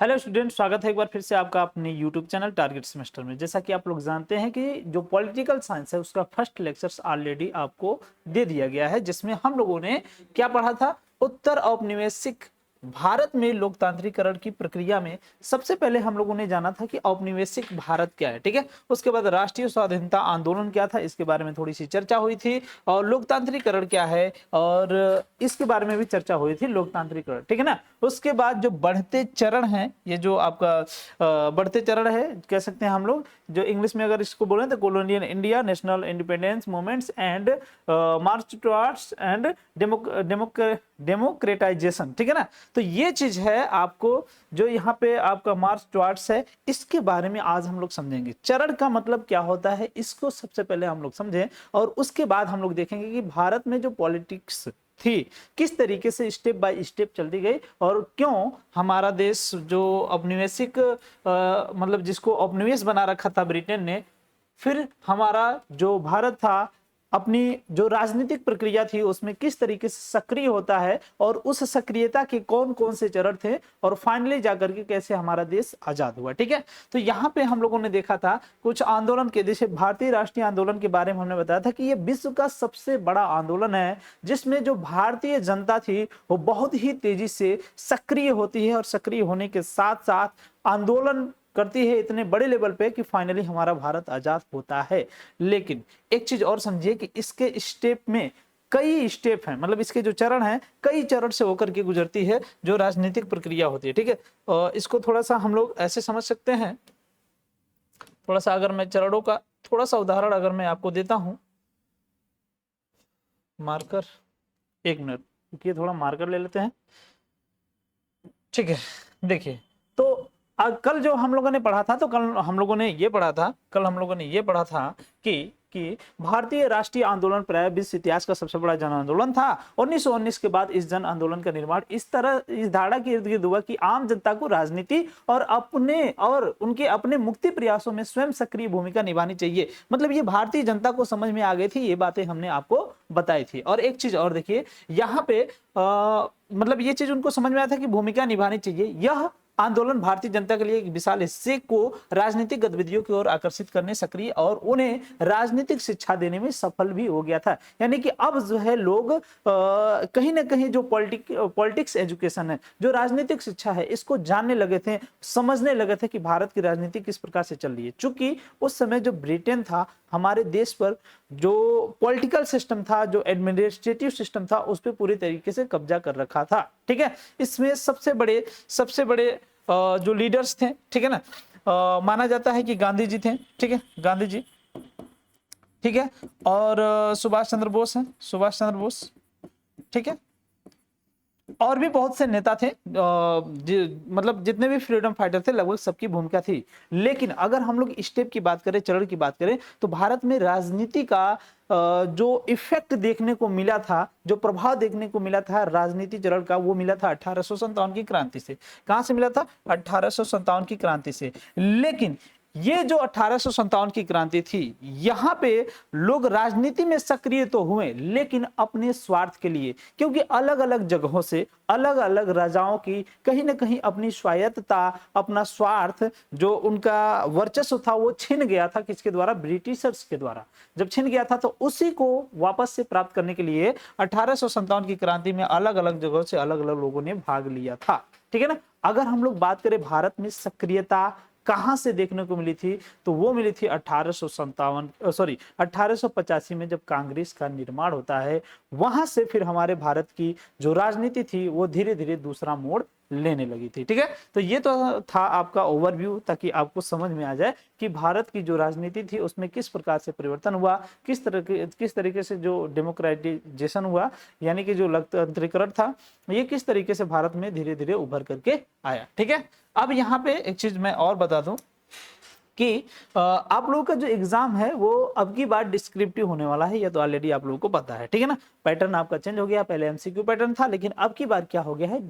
Hello student, स्वागत है एक बार फिर से आपका अपने यूट्यूब चैनल टारगेट सेमेस्टर में। जैसा कि आप लोग जानते हैं कि जो पॉलिटिकल साइंस है उसका फर्स्ट लेक्चर्स ऑलरेडी आपको दे दिया गया है, जिसमें हम लोगों ने क्या पढ़ा था। उत्तर औपनिवेशिक भारत में लोकतांत्रिकरण की प्रक्रिया में सबसे पहले हम लोगों ने जाना था कि औपनिवेशिक भारत क्या है, ठीक है। उसके बाद राष्ट्रीय स्वाधीनता आंदोलन क्या था, इसके बारे में थोड़ी सी चर्चा हुई थी, और लोकतांत्रिकरण क्या है और इसके बारे में भी चर्चा हुई थी, लोकतांत्रिकरण, ठीक है ना। उसके बाद जो बढ़ते चरण हैं, ये जो आपका बढ़ते चरण है कह सकते हैं हम लोग, जो इंग्लिश में अगर इसको बोलें तो colonial India, national independence movements and March towards and democratisation, ठीक है ना। तो ये चीज है आपको, जो यहाँ पे आपका मार्च टुवर्ड्स है, इसके बारे में आज हम लोग समझेंगे। चरण का मतलब क्या होता है इसको सबसे पहले हम लोग समझें, और उसके बाद हम लोग देखेंगे कि भारत में जो पॉलिटिक्स थी किस तरीके से स्टेप बाय स्टेप चलती गई, और क्यों हमारा देश जो औपनिवेशिक मतलब जिसको औपनिवेश बना रखा था ब्रिटेन ने, फिर हमारा जो भारत था अपनी जो राजनीतिक प्रक्रिया थी उसमें किस तरीके से सक्रिय होता है, और उस सक्रियता के कौन कौन से चरण थे, और फाइनली जाकर के कैसे हमारा देश आजाद हुआ, ठीक है। तो यहाँ पे हम लोगों ने देखा था कुछ आंदोलन के, जैसे भारतीय राष्ट्रीय आंदोलन के बारे में हमने बताया था कि ये विश्व का सबसे बड़ा आंदोलन है, जिसमें जो भारतीय जनता थी वो बहुत ही तेजी से सक्रिय होती है, और सक्रिय होने के साथ साथ आंदोलन करती है इतने बड़े लेवल पे कि फाइनली हमारा भारत आजाद होता है। लेकिन एक चीज और समझिए कि इसके स्टेप में कई स्टेप हैं, मतलब इसके जो चरण हैं कई चरण से होकर के गुजरती है जो राजनीतिक प्रक्रिया होती है, ठीक है। और इसको थोड़ा सा हम लोग ऐसे समझ सकते हैं, थोड़ा सा अगर मैं चरणों का थोड़ा सा उदाहरण अगर मैं आपको देता हूं, मार्कर, एक मिनट रुकिए, थोड़ा मार्कर ले लेते हैं, ठीक है। देखिए, तो कल जो हम लोगों ने पढ़ा था, तो कल हम लोगों ने ये पढ़ा था कि भारतीय राष्ट्रीय आंदोलन प्राय विश्व इतिहास का सबसे बड़ा जन आंदोलन था। 1919 के बाद इस जन आंदोलन का निर्माण इस धारणा के इर्द गिर्द हुआ कि आम जनता को राजनीति और उनके अपने मुक्ति प्रयासों में स्वयं सक्रिय भूमिका निभानी चाहिए। मतलब ये भारतीय जनता को समझ में आ गई थी, ये बातें हमने आपको बताई थी। और एक चीज और देखिए यहाँ पे मतलब ये चीज उनको समझ में आया था कि भूमिका निभानी चाहिए। यह आंदोलन भारतीय जनता के लिए एक विशाल हिस्से को राजनीतिक गतिविधियों की ओर आकर्षित करने, सक्रिय और उन्हें राजनीतिक शिक्षा देने में सफल भी हो गया था। यानी कि अब जो है लोग कहीं ना कहीं जो पॉलिटिक्स एजुकेशन है, जो राजनीतिक शिक्षा है, इसको जानने लगे थे, समझने लगे थे कि भारत की राजनीति किस प्रकार से चल रही है। चूंकि उस समय जो ब्रिटेन था हमारे देश पर जो पॉलिटिकल सिस्टम था, जो एडमिनिस्ट्रेटिव सिस्टम था, उस पर पूरी तरीके से कब्जा कर रखा था, ठीक है। इसमें सबसे बड़े जो लीडर्स थे, ठीक है ना, माना जाता है कि गांधी जी थे, ठीक है, गांधी जी, ठीक है, और सुभाष चंद्र बोस हैं, सुभाष चंद्र बोस, ठीक है, और भी बहुत से नेता थे, मतलब जितने भी फ्रीडम फाइटर थे लगभग सबकी भूमिका थी। लेकिन अगर हम लोग स्टेप की बात करें, चरण की बात करें, तो भारत में राजनीति का जो इफेक्ट देखने को मिला था, जो प्रभाव देखने को मिला था राजनीति चरण का, वो मिला था 1857 की क्रांति से। कहां से मिला था? 1857 की क्रांति से। लेकिन ये जो 1857 की क्रांति थी, यहां पे लोग राजनीति में सक्रिय तो हुए लेकिन अपने स्वार्थ के लिए, क्योंकि अलग अलग जगहों से अलग अलग राजाओं की कहीं ना कहीं अपनी स्वायत्तता, अपना स्वार्थ, जो उनका वर्चस्व था वो छिन गया था। किसके द्वारा? ब्रिटिशर्स के द्वारा। जब छिन गया था तो उसी को वापस से प्राप्त करने के लिए 1857 की क्रांति में अलग अलग जगहों से अलग अलग लोगों ने भाग लिया था, ठीक है ना। अगर हम लोग बात करें भारत में सक्रियता कहां से देखने को मिली थी, तो वो मिली थी 1885 में, जब कांग्रेस का निर्माण होता है। वहां से फिर हमारे भारत की जो राजनीति थी वो धीरे धीरे दूसरा मोड़ लेने लगी थी, ठीक है। तो ये तो था आपका ओवरव्यू, ताकि आपको समझ में आ जाए कि भारत की जो राजनीति थी उसमें किस प्रकार से परिवर्तन हुआ, किस तरीके से जो डेमोक्रेटाइजेशन हुआ, यानी कि जो लोकतांत्रिकरण था, ये किस तरीके से भारत में धीरे धीरे उभर करके आया, ठीक है। अब यहाँ पे एक चीज मैं और बता दूं कि आप लोगों का जो एग्जाम है वो अब की बार डिस्क्रिप्टिव होने वाला है, ये तो ऑलरेडी आप लोगों को पता है, ठीक है ना। पैटर्न आपका चेंज हो गया, पहले एमसीक्यू पैटर्न था, लेकिन अब की बार क्या हो गया है?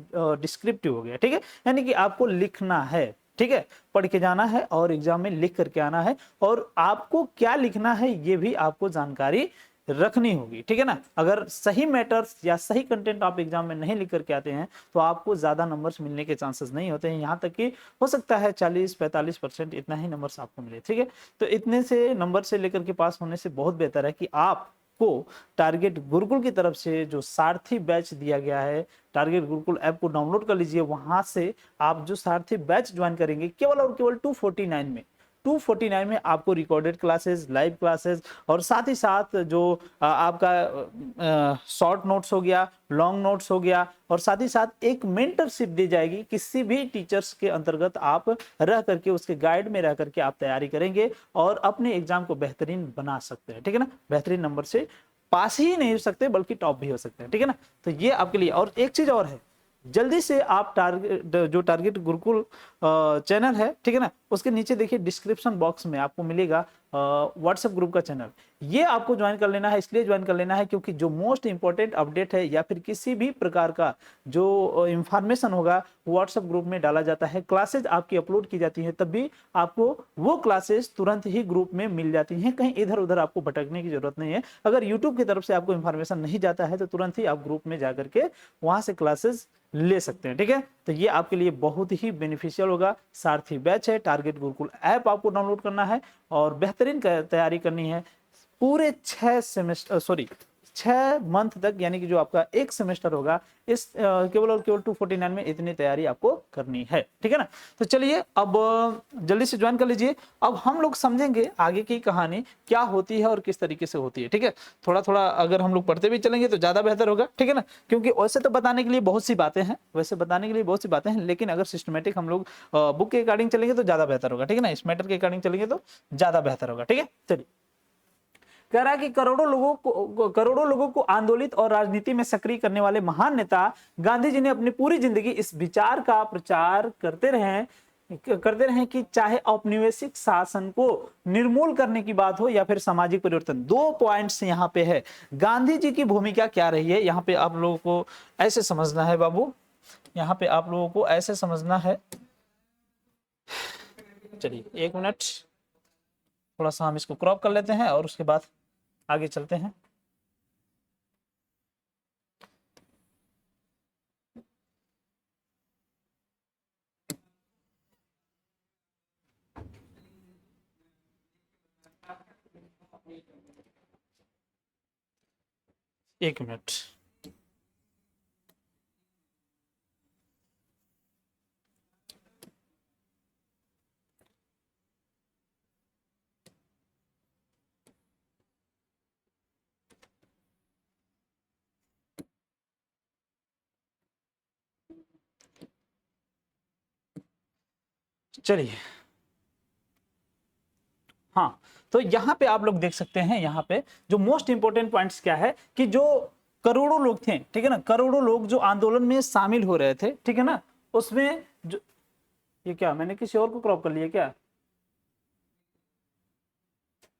डिस्क्रिप्टिव हो गया, ठीक है। यानी कि आपको लिखना है, ठीक है, पढ़ के जाना है और एग्जाम में लिख करके आना है, और आपको क्या लिखना है ये भी आपको जानकारी रखनी होगी, ठीक है ना। अगर सही मैटर्स या सही कंटेंट आप एग्जाम में नहीं लिख करके आते हैं तो आपको ज्यादा नंबर्स मिलने के चांसेस नहीं होते हैं, यहाँ तक कि हो सकता है 40-45% इतना ही नंबर्स आपको मिले, ठीक है। तो इतने से नंबर से लेकर के पास होने से बहुत बेहतर है कि आपको टारगेट गुरुकुल की तरफ से जो सारथी बैच दिया गया है, टारगेट गुरुकुल ऐप को डाउनलोड कर लीजिए, वहां से आप जो सारथी बैच ज्वाइन करेंगे केवल और केवल 249 में, 249 में आपको रिकॉर्डेड क्लासेस, लाइव क्लासेस और साथ ही साथ जो आपका शॉर्ट नोट्स हो गया, लॉन्ग नोट्स हो गया, और साथ ही साथ एक मेंटरशिप दी जाएगी। किसी भी टीचर्स के अंतर्गत आप रह करके, उसके गाइड में रह करके आप तैयारी करेंगे और अपने एग्जाम को बेहतरीन बना सकते हैं, ठीक है ना। बेहतरीन नंबर से पास ही नहीं हो सकते बल्कि टॉप भी हो सकते हैं, ठीक है ना। तो ये आपके लिए। और एक चीज और है, जल्दी से आप टारगेट गुरुकुल चैनल है, ठीक है ना, उसके नीचे देखिए डिस्क्रिप्शन बॉक्स में आपको मिलेगा व्हाट्सएप ग्रुप का चैनल। ये आपको ज्वाइन कर लेना है, इसलिए ज्वाइन कर लेना है क्योंकि जो मोस्ट इंपॉर्टेंट अपडेट है या फिर किसी भी प्रकार का जो इंफॉर्मेशन होगा व्हाट्सएप ग्रुप में डाला जाता है। क्लासेज आपकी अपलोड की जाती है, तब भी आपको वो क्लासेस तुरंत ही ग्रुप में मिल जाती हैं, कहीं इधर उधर आपको भटकने की जरूरत नहीं है। अगर यूट्यूब की तरफ से आपको इंफॉर्मेशन नहीं जाता है तो तुरंत ही आप ग्रुप में जाकर के वहां से क्लासेस ले सकते हैं, ठीक है। तो ये आपके लिए बहुत ही बेनिफिशियल होगा। सारथी बैच है, टारगेट गुरुकुल ऐप आपको डाउनलोड करना है और बेहतरीन तैयारी करनी है। पूरे 6 मंथ तक, यानी कि जो आपका एक सेमेस्टर होगा, इस केवल और केवल 249 में इतनी तैयारी आपको करनी है, ठीक है ना। तो चलिए अब जल्दी से ज्वाइन कर लीजिए। अब हम लोग समझेंगे आगे की कहानी क्या होती है और किस तरीके से होती है, ठीक है। थोड़ा थोड़ा अगर हम लोग पढ़ते भी चलेंगे तो ज्यादा बेहतर होगा, ठीक है ना, क्योंकि वैसे तो बताने के लिए बहुत सी बातें हैं, लेकिन अगर सिस्टमेटिक हम लोग बुक के अकॉर्डिंग चलेंगे तो ज्यादा बेहतर होगा, ठीक है ना। इस मैटर के अकॉर्डिंग चलेंगे तो ज्यादा बेहतर होगा, ठीक है। चलिए, कह रहा है कि करोड़ों लोगों को आंदोलित और राजनीति में सक्रिय करने वाले महान नेता गांधी जी ने अपनी पूरी जिंदगी इस विचार का प्रचार करते रहे कि चाहे औपनिवेशिक शासन को निर्मूल करने की बात हो या फिर सामाजिक परिवर्तन। 2 पॉइंट्स यहाँ पे है, गांधी जी की भूमिका क्या रही है, यहाँ पे आप लोगों को ऐसे समझना है बाबू, यहाँ पे आप लोगों को ऐसे समझना है। चलिए 1 मिनट, थोड़ा सा हम इसको क्रॉप कर लेते हैं और उसके बाद आगे चलते हैं। एक मिनट, चलिए। हाँ, तो यहाँ पे आप लोग देख सकते हैं, यहाँ पे जो मोस्ट इंपोर्टेंट पॉइंट्स क्या है कि जो करोड़ों लोग थे, ठीक है ना, करोड़ों लोग जो आंदोलन में शामिल हो रहे थे, ठीक है ना, उसमें जो ये क्या, मैंने किसी और को क्रॉप कर लिया क्या?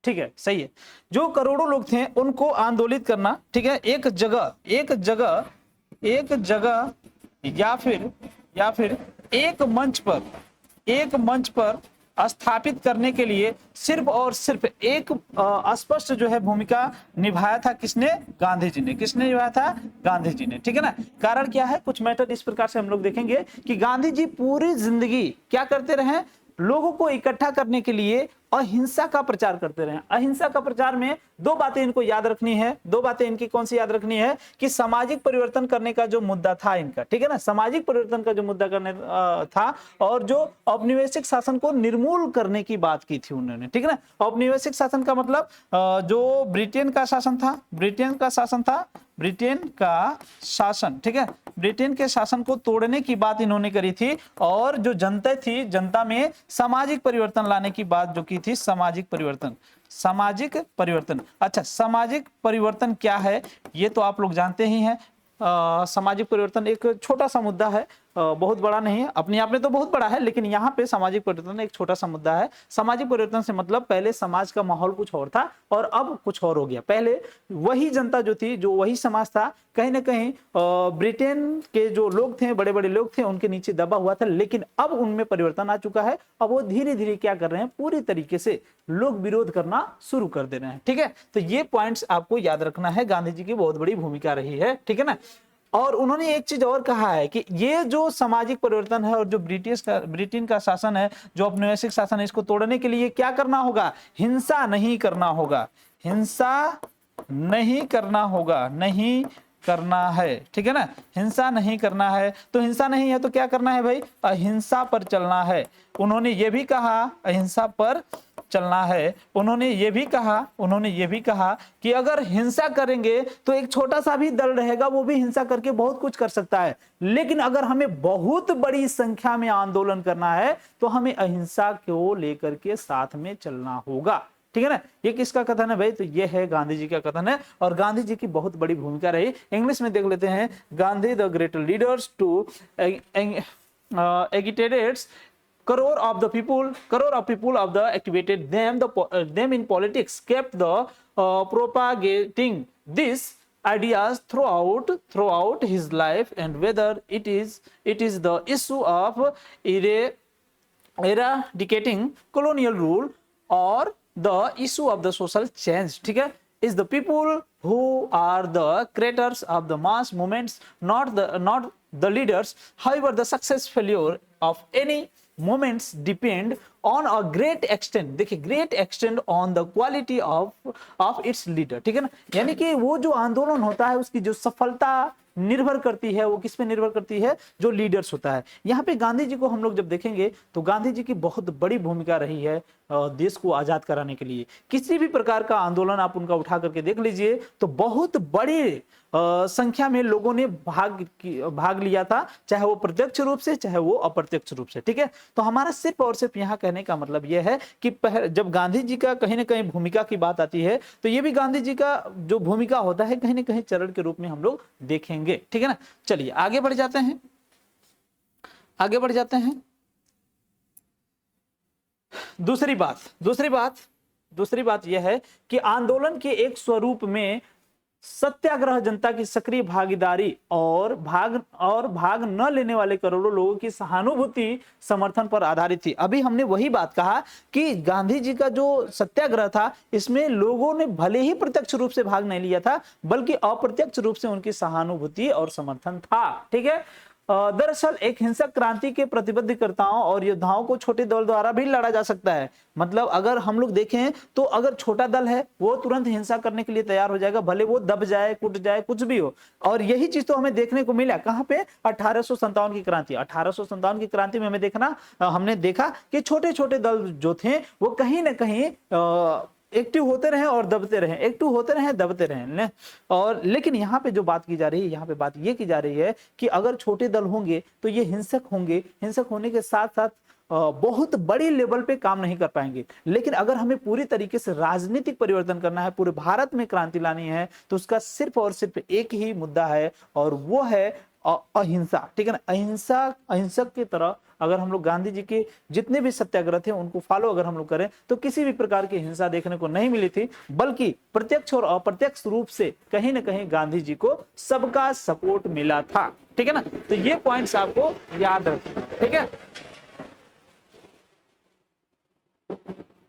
ठीक है, सही है। जो करोड़ों लोग थे उनको आंदोलित करना, ठीक है, एक जगह या फिर एक मंच पर स्थापित करने के लिए सिर्फ और सिर्फ एक स्पष्ट जो है भूमिका निभाया था। किसने? गांधी जी ने। किसने निभाया था? गांधी जी ने, ठीक है ना। कारण क्या है, कुछ मैटर इस प्रकार से हम लोग देखेंगे कि गांधी जी पूरी जिंदगी क्या करते रहे, लोगों को इकट्ठा करने के लिए अहिंसा का प्रचार करते रहे। अहिंसा का प्रचार में 2 बातें इनको याद रखनी है। 2 बातें इनकी कौन सी याद रखनी है कि सामाजिक परिवर्तन करने का जो मुद्दा था इनका, ठीक है ना, सामाजिक परिवर्तन का जो मुद्दा करने था, और जो औपनिवेशिक शासन को निर्मूल करने की बात की थी उन्होंने, ठीक है ना। औपनिवेशिक शासन का मतलब जो ब्रिटेन का शासन था, ब्रिटेन का शासन, ठीक है, ब्रिटेन के शासन को तोड़ने की बात इन्होंने करी थी, और जो जनता थी, जनता में सामाजिक परिवर्तन लाने की बात जो की थी, सामाजिक परिवर्तन। अच्छा, सामाजिक परिवर्तन क्या है ये तो आप लोग जानते ही हैं। सामाजिक परिवर्तन एक छोटा सा मुद्दा है, बहुत बड़ा नहीं है, अपने आप में तो बहुत बड़ा है, लेकिन यहाँ पे सामाजिक परिवर्तन एक छोटा सा मुद्दा है। सामाजिक परिवर्तन से मतलब पहले समाज का माहौल कुछ और था और अब कुछ और हो गया। पहले वही जनता जो थी, जो वही समाज था, कहीं ना कहीं ब्रिटेन के जो लोग थे, बड़े बड़े लोग थे, उनके नीचे दबा हुआ था, लेकिन अब उनमें परिवर्तन आ चुका है। अब वो धीरे धीरे क्या कर रहे हैं, पूरी तरीके से लोग विरोध करना शुरू कर दे रहे हैं। ठीक है, तो ये पॉइंट्स आपको याद रखना है, गांधी जी की बहुत बड़ी भूमिका रही है। ठीक है ना। और उन्होंने एक चीज और कहा है कि ये जो सामाजिक परिवर्तन है और जो ब्रिटेन का शासन है, जो औपनिवेशिक शासन है, इसको तोड़ने के लिए क्या करना होगा, हिंसा नहीं करना होगा, हिंसा नहीं करना होगा, नहीं करना है। ठीक है ना, हिंसा नहीं करना है। तो हिंसा नहीं है तो क्या करना है भाई, अहिंसा पर चलना है। उन्होंने ये भी कहा अहिंसा पर चलना है। उन्होंने ये भी कहा कि अगर हिंसा करेंगे तो एक छोटा सा भी दल रहेगा, वो भी हिंसा करके बहुत कुछ कर सकता है, लेकिन अगर हमें बहुत बड़ी संख्या में आंदोलन करना है तो हमें अहिंसा को लेकर के साथ में चलना होगा। ठीक है ना, ये किसका कथन है भाई, तो ये है गांधी जी का कथन है, और गांधी जी की बहुत बड़ी भूमिका रही। इंग्लिश में देख लेते हैं, Gandhi the great leaders to agitates crore of people of the activated them in politics, kept the propagating these ideas throughout his life, and whether it is the issue of eradicating colonial rule or the issue of the social change, ठीक है, is the people who are the creators of the mass movements, not the leaders. However, the success failure of any movements depend on a great extent, देखिए great extent on the quality of its leader। ठीक है ना, यानी कि वो जो आंदोलन होता है उसकी जो सफलता निर्भर करती है, वो किस पे निर्भर करती है, जो लीडर्स होता है। यहाँ पे गांधी जी को हम लोग जब देखेंगे तो गांधी जी की बहुत बड़ी भूमिका रही है देश को आजाद कराने के लिए। किसी भी प्रकार का आंदोलन आप उनका उठा करके देख लीजिए तो बहुत बड़ी संख्या में लोगों ने भाग लिया था, चाहे वो प्रत्यक्ष रूप से चाहे वो अप्रत्यक्ष रूप से। ठीक है, तो हमारा सिर्फ और सिर्फ यहाँ कहने का मतलब यह है कि जब गांधी जी का कहीं ना कहीं भूमिका की बात आती है तो ये भी गांधी जी का जो भूमिका होता है कहीं ना कहीं चरण के रूप में हम लोग देखेंगे। ठीक है ना, चलिए आगे बढ़ जाते हैं। दूसरी बात यह है कि आंदोलन के एक स्वरूप में सत्याग्रह जनता की सक्रिय भागीदारी और भाग न लेने वाले करोड़ों लोगों की सहानुभूति समर्थन पर आधारित थी। अभी हमने वही बात कहा कि गांधी जी का जो सत्याग्रह था इसमें लोगों ने भले ही प्रत्यक्ष रूप से भाग नहीं लिया था, बल्कि अप्रत्यक्ष रूप से उनकी सहानुभूति और समर्थन था। ठीक है, दरअसल एक हिंसक क्रांति के प्रतिबद्धकर्ताओं और योद्धाओं को छोटे दल द्वारा भी लड़ा जा सकता है। मतलब अगर हम लोग देखें तो अगर छोटा दल है वो तुरंत हिंसा करने के लिए तैयार हो जाएगा, भले वो दब जाए, कुट जाए, कुछ भी हो। और यही चीज तो हमें देखने को मिला कहां पे, 1857 की क्रांति। 1857 की क्रांति में हमने देखा कि छोटे छोटे दल जो थे वो कहीं ना कहीं एक्टिव होते रहे और दबते रहे, और लेकिन यहाँ पे जो बात की जा रही है, यहाँ पे बात ये की जा रही है कि अगर छोटे दल होंगे तो ये हिंसक होने के साथ साथ बहुत बड़ी लेवल पे काम नहीं कर पाएंगे। लेकिन अगर हमें पूरी तरीके से राजनीतिक परिवर्तन करना है, पूरे भारत में क्रांति लानी है, तो उसका सिर्फ और सिर्फ एक ही मुद्दा है और वो है अहिंसा। ठीक है ना, अहिंसक की तरह अगर हम लोग गांधी जी के जितने भी सत्याग्रह थे उनको फॉलो अगर हम लोग करें तो किसी भी प्रकार की हिंसा देखने को नहीं मिली थी, बल्कि प्रत्यक्ष और अप्रत्यक्ष रूप से कहीं ना कहीं गांधी जी को सबका सपोर्ट मिला था। ठीक है ना, तो ये पॉइंट्स आपको याद रखना। ठीक है,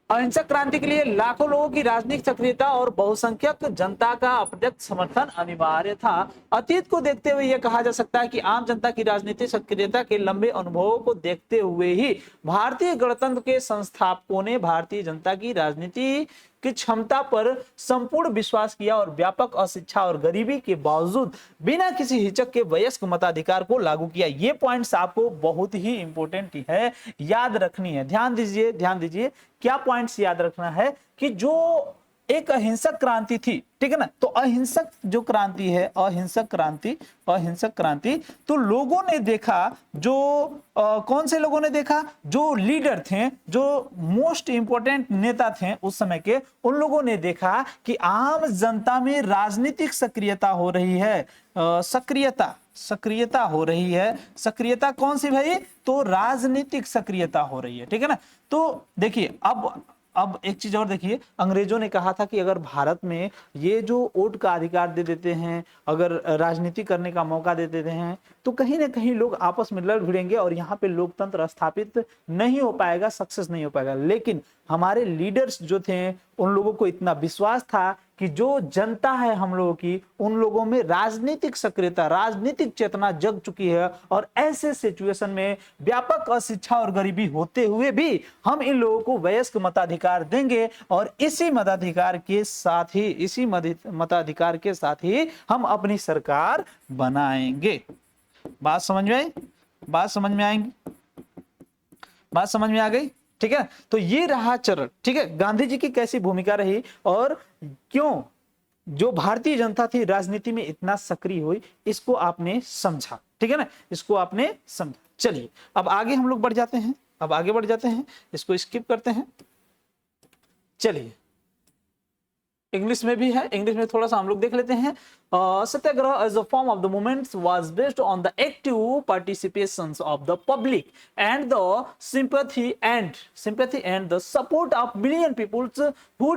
अहिंसक क्रांति के लिए लाखों लोगों की राजनीतिक सक्रियता और बहुसंख्यक जनता का अप्रत्यक्ष समर्थन अनिवार्य था। अतीत को देखते हुए यह कहा जा सकता है कि आम जनता की राजनीतिक सक्रियता के लंबे अनुभवों को देखते हुए ही भारतीय गणतंत्र के संस्थापकों ने भारतीय जनता की राजनीति की क्षमता पर संपूर्ण विश्वास किया और व्यापक अशिक्षा और गरीबी के बावजूद बिना किसी हिचक के वयस्क मताधिकार को लागू किया। ये पॉइंट्स आपको बहुत ही इंपॉर्टेंट है, याद रखनी है। ध्यान दीजिए क्या पॉइंट्स याद रखना है कि जो एक अहिंसक क्रांति थी, ठीक है ना। तो अहिंसक जो क्रांति है, अहिंसक क्रांति, तो लोगों ने देखा, जो कौन से लोगों ने देखा, जो लीडर थे, जो मोस्ट इंपोर्टेंट नेता थे उस समय के, उन लोगों ने देखा कि आम जनता में राजनीतिक सक्रियता हो रही है, सक्रियता हो रही है। सक्रियता कौन सी भाई? तो राजनीतिक सक्रियता हो रही है, ठीक है ना। तो देखिए, अब एक चीज और देखिए, अंग्रेजों ने कहा था कि अगर भारत में ये जो वोट का अधिकार दे देते हैं, अगर राजनीति करने का मौका दे देते हैं, तो कहीं ना कहीं लोग आपस में लड़ भिड़ेंगे और यहाँ पे लोकतंत्र स्थापित नहीं हो पाएगा, सक्सेस नहीं हो पाएगा। लेकिन हमारे लीडर्स जो थे, उन लोगों को इतना विश्वास था कि जो जनता है हम लोगों की, उन लोगों में राजनीतिक सक्रियता, राजनीतिक चेतना जग चुकी है, और ऐसे सिचुएशन में व्यापक अशिक्षा और गरीबी होते हुए भी हम इन लोगों को वयस्क मताधिकार देंगे, और इसी मताधिकार के साथ ही हम अपनी सरकार बनाएंगे। बात समझ में आई? बात समझ में आएंगी? बात समझ में आ गई? ठीक है। तो ये रहा चरण, ठीक है, गांधी जी की कैसी भूमिका रही और क्यों जो भारतीय जनता थी राजनीति में इतना सक्रिय हुई, इसको आपने समझा, ठीक है ना, इसको आपने समझा। चलिए अब आगे हम लोग बढ़ जाते हैं, इसको स्किप करते हैं। चलिए इंग्लिश में भी है, इंग्लिश में थोड़ा सा हम लोग देख लेते हैं। Satyagraha as a form of the movement was based on the active participation of the public and the sympathy and the support of million peoples who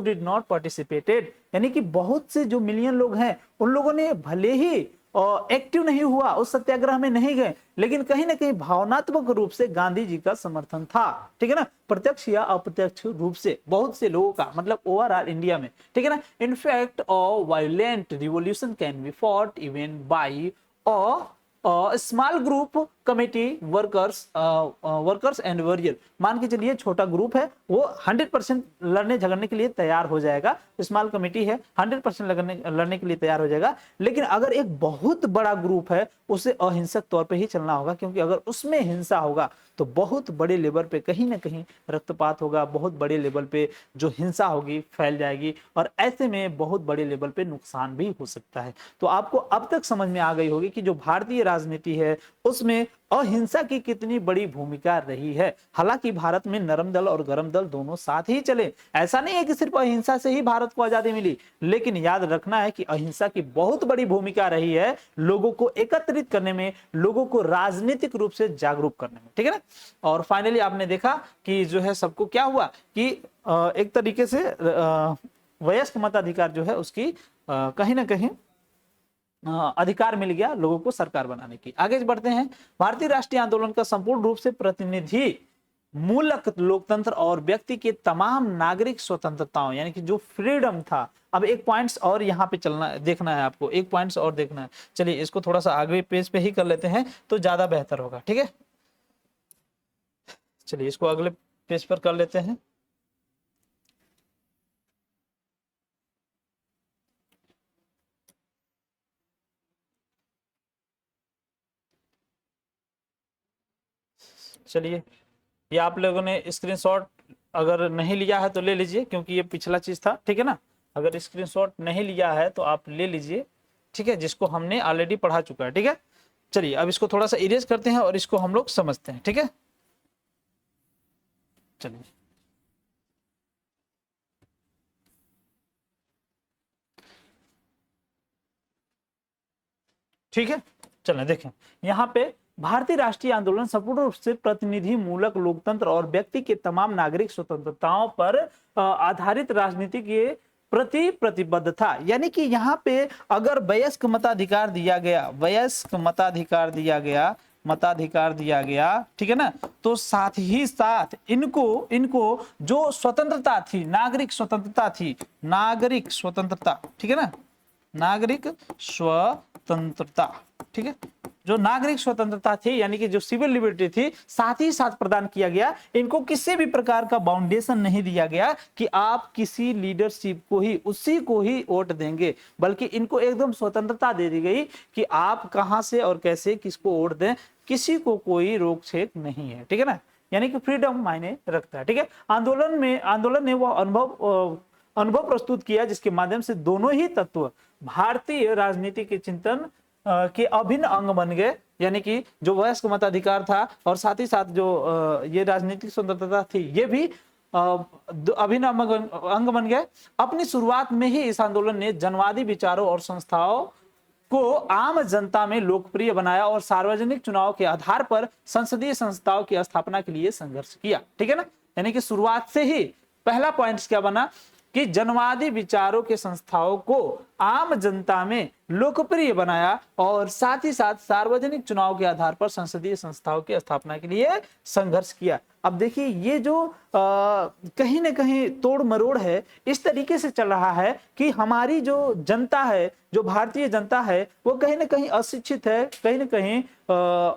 did not participated. यानी कि बहुत से जो मिलियन लोग हैं, उन लोगों ने भले ही एक्टिव नहीं हुआ, उस सत्याग्रह में नहीं गए, लेकिन कहीं ना कहीं भावनात्मक रूप से गांधी जी का समर्थन था, ठीक है ना, प्रत्यक्ष या अप्रत्यक्ष रूप से बहुत से लोगों का, मतलब ओवरऑल इंडिया में, ठीक है ना। In fact a violent revolution can be fought even by small group committee workers and warrior. मान के चलिए छोटा ग्रुप है, वो 100% लड़ने झगड़ने के लिए तैयार हो जाएगा, स्मॉल कमेटी है 100% लड़ने के लिए तैयार हो जाएगा। लेकिन अगर एक बहुत बड़ा ग्रुप है, उसे अहिंसक तौर पे ही चलना होगा, क्योंकि अगर उसमें हिंसा होगा तो बहुत बड़े लेवल पे कहीं ना कहीं रक्तपात होगा, बहुत बड़े लेवल पे जो हिंसा होगी फैल जाएगी, और ऐसे में बहुत बड़े लेवल पे नुकसान भी हो सकता है। तो आपको अब तक समझ में आ गई होगी कि जो भारतीय राजनीति है उसमें अहिंसा की कितनी बड़ी भूमिका रही है। हालांकि भारत में नरम दल और गरम दल दोनों साथ ही चले, ऐसा नहीं है कि सिर्फ अहिंसा से ही भारत को आजादी मिली, लेकिन याद रखना है कि अहिंसा की बहुत बड़ी भूमिका रही है लोगों को एकत्रित करने में, लोगों को राजनीतिक रूप से जागरूक करने में, ठीक है ना। और फाइनली आपने देखा कि जो है सबको क्या हुआ कि एक तरीके से वयस्क मताधिकार जो है उसकी कहीं ना कहीं अधिकार मिल गया लोगों को सरकार बनाने की। आगे बढ़ते हैं। भारतीय राष्ट्रीय आंदोलन का संपूर्ण रूप से प्रतिनिधि मूलक लोकतंत्र और व्यक्ति के तमाम नागरिक स्वतंत्रताओं, यानी कि जो फ्रीडम था। अब एक पॉइंट्स और यहाँ पे चलना देखना है आपको, एक पॉइंट्स और देखना है। चलिए इसको थोड़ा सा आगे पेज पे ही कर लेते हैं तो ज्यादा बेहतर होगा, ठीक है। चलिए इसको अगले पेज पर कर लेते हैं। चलिए ये आप लोगों ने स्क्रीनशॉट अगर नहीं लिया है तो ले लीजिए, क्योंकि ये पिछला चीज था, ठीक है ना। अगर स्क्रीनशॉट नहीं लिया है तो आप ले लीजिए, ठीक है, जिसको हमने ऑलरेडी पढ़ा चुका है, ठीक है। चलिए अब इसको थोड़ा सा इरेज करते हैं और इसको हम लोग समझते हैं, ठीक है। चलिए ठीक है, चलें देखें यहाँ पे। भारतीय राष्ट्रीय आंदोलन संपूर्ण रूप से प्रतिनिधि मूलक लोकतंत्र और व्यक्ति के तमाम नागरिक स्वतंत्रताओं पर आधारित राजनीति के प्रति प्रतिबद्ध था। यानी कि यहाँ पे अगर वयस्क मताधिकार दिया गया, मताधिकार दिया गया, ठीक है ना, तो साथ ही साथ इनको जो स्वतंत्रता थी, नागरिक स्वतंत्रता, ठीक है ना, नागरिक स्वतंत्रता, ठीक है, जो नागरिक स्वतंत्रता थी, यानी कि जो सिविल लिबर्टी थी, साथ ही साथ प्रदान किया गया। इनको किसी भी प्रकार का बाउंडेशन नहीं दिया गया कि आप किसी लीडरशिप को ही, उसी को ही वोट देंगे, बल्कि इनको एकदम स्वतंत्रता दे दी गई कि आप कहां से और कैसे किसको वोट दें, किसी को कोई रोक छेक नहीं है, ठीक है ना। यानी कि फ्रीडम मायने रखता है, ठीक है। आंदोलन ने वो अनुभव प्रस्तुत किया जिसके माध्यम से दोनों ही तत्व भारतीय राजनीति के चिंतन के अभिन्न अंग बन गए। यानी कि जो वयस्क मताधिकार था और साथ ही साथ जो ये राजनीतिक स्वतंत्रता थी, ये भी अभिन्न अंग बन गए। अपनी शुरुआत में ही इस आंदोलन ने जनवादी विचारों और संस्थाओं को आम जनता में लोकप्रिय बनाया और सार्वजनिक चुनाव के आधार पर संसदीय संस्थाओं की स्थापना के लिए संघर्ष किया। ठीक है ना, यानी कि शुरुआत से ही पहला पॉइंट क्या बना कि जनवादी विचारों के संस्थाओं को आम जनता में लोकप्रिय बनाया और साथ ही साथ सार्वजनिक चुनाव के आधार पर संसदीय संस्थाओं की स्थापना के लिए संघर्ष किया। अब देखिए ये जो कहीं ना कहीं तोड़ मरोड़ है इस तरीके से चल रहा है कि हमारी जो जनता है, जो भारतीय जनता है, वो कहीं ना कहीं अशिक्षित है, कहीं ना कहीं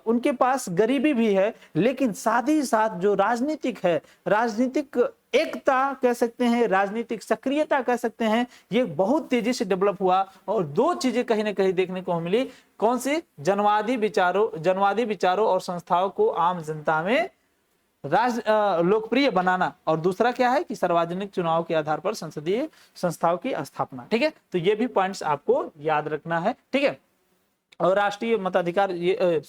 उनके पास गरीबी भी है, लेकिन साथ ही साथ जो राजनीतिक है, राजनीतिक एकता कह सकते हैं, राजनीतिक सक्रियता कह सकते हैं, ये बहुत तेजी से डेवलप हुआ और दो चीजें कहीं ना कहीं देखने को मिली। कौन सी? जनवादी विचारों और संस्थाओं को आम जनता में लोकप्रिय बनाना, और दूसरा क्या है कि सार्वजनिक चुनाव के आधार पर संसदीय संस्थाओं की स्थापना। ठीक है, तो ये भी पॉइंट्स आपको याद रखना है। ठीक है, और राष्ट्रीय मताधिकार, ये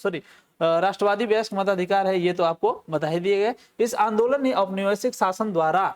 राष्ट्रवादी वयस्क मताधिकार है, ये तो आपको बता ही दिए गए। इस आंदोलन ने औपनिवेशिक शासन द्वारा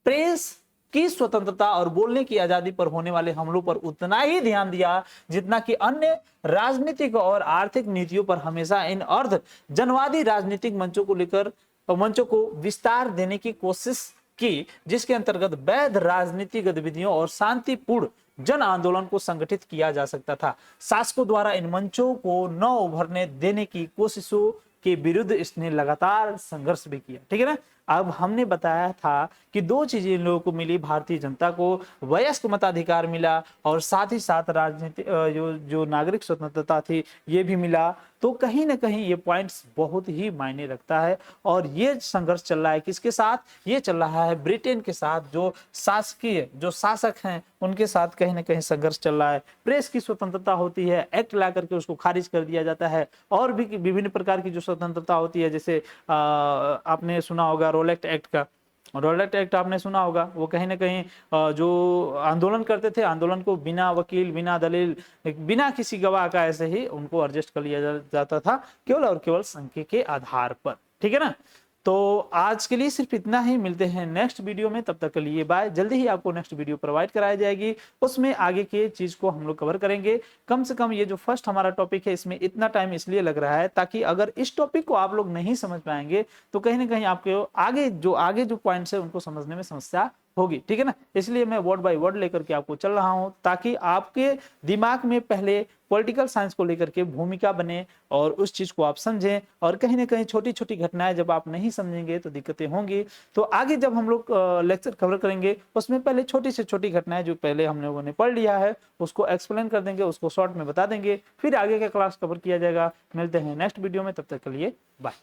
प्रेस की स्वतंत्रता और बोलने की आजादी पर होने वाले हमलों पर उतना ही ध्यान दिया जितना कि अन्य राजनीतिक और आर्थिक नीतियों पर हमेशा इन अर्ध जनवादी राजनीतिक मंचों को विस्तार देने की कोशिश की, जिसके अंतर्गत वैध राजनीतिक गतिविधियों और शांतिपूर्ण जन आंदोलन को संगठित किया जा सकता था। शासकों द्वारा इन मंचों को न उभरने देने की कोशिशों के विरुद्ध इसने लगातार संघर्ष भी किया। ठीक है ना, अब हमने बताया था कि दो चीजें इन लोगों को मिली, भारतीय जनता को वयस्क मताधिकार मिला और साथ ही साथ राजनीति जो नागरिक स्वतंत्रता थी ये भी मिला। तो कहीं ना कहीं ये पॉइंट्स बहुत ही मायने रखता है और ये संघर्ष चल रहा है किसके साथ? ये चल रहा है ब्रिटेन के साथ, जो शासक हैं उनके साथ कहीं ना कहीं संघर्ष चल रहा है। प्रेस की स्वतंत्रता होती है, एक्ट ला करके उसको खारिज कर दिया जाता है, और भी विभिन्न प्रकार की जो स्वतंत्रता होती है, जैसे आपने सुना होगा रोलेट एक्ट का, रोलेट एक्ट आपने सुना होगा, वो कहीं ना कहीं जो आंदोलन करते थे, आंदोलन को बिना वकील, बिना दलील, बिना किसी गवाह का ऐसे ही उनको अरेस्ट कर लिया जाता था, केवल और केवल संख्या के आधार पर। ठीक है ना, तो आज के लिए सिर्फ इतना ही। मिलते हैं नेक्स्ट वीडियो में, तब तक के लिए बाय। जल्दी ही आपको नेक्स्ट वीडियो प्रोवाइड कराई जाएगी, उसमें आगे के चीज को हम लोग कवर करेंगे। कम से कम ये जो फर्स्ट हमारा टॉपिक है इसमें इतना टाइम इसलिए लग रहा है ताकि अगर इस टॉपिक को आप लोग नहीं समझ पाएंगे तो कहीं ना कहीं आपके आगे जो पॉइंट्स है उनको समझने में समस्या होगी। ठीक है ना, इसलिए मैं वर्ड बाय वर्ड लेकर के आपको चल रहा हूं ताकि आपके दिमाग में पहले पॉलिटिकल साइंस को लेकर के भूमिका बने और उस चीज को आप समझें, और कहीं ना कहीं छोटी छोटी घटनाएं जब आप नहीं समझेंगे तो दिक्कतें होंगी। तो आगे जब हम लोग लेक्चर कवर करेंगे उसमें पहले छोटी से छोटी घटनाएं जो पहले हम लोगों ने पढ़ लिया है उसको एक्सप्लेन कर देंगे, उसको शॉर्ट में बता देंगे, फिर आगे का क्लास कवर किया जाएगा। मिलते हैं नेक्स्ट वीडियो में, तब तक के लिए बाय।